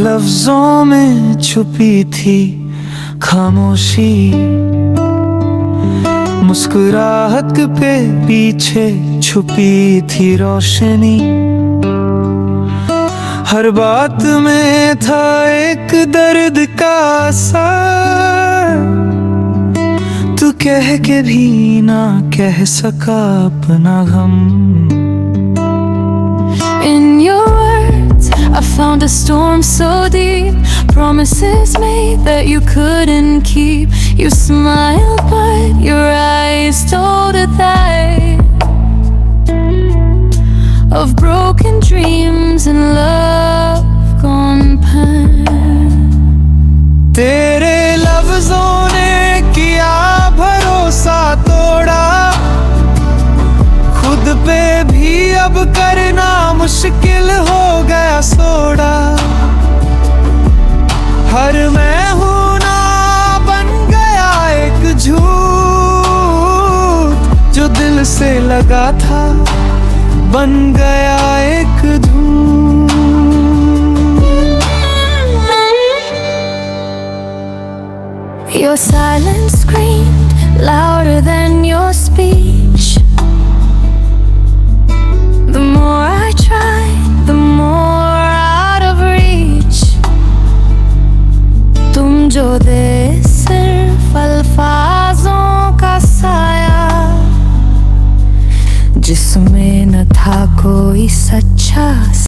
लफ्जों में छुपी थी खामोशी, मुस्कुराहट पे पीछे छुपी थी रोशनी। हर बात में था एक दर्द का असर, तू कह के भी ना कह सका अपना गम। In your words, I found a storm so deep, promises made that you couldn't keep. You smiled, but your eyes told a lie of broken dreams and love gone past. तेरे लफ्जों ने किया भरोसा तोड़ा, खुद पे भी अब करना मुश्किल हो गया सोड़ा। हर मैं हूं ना बन गया एक झूठ, जो दिल से लगा था बन गया एक धूम। Your silence screamed louder than your speech. The more I tried, the more out of reach. तुम जो दे सिर्फ अल्फाजों का साया, जिसमें न था कोई सच्चा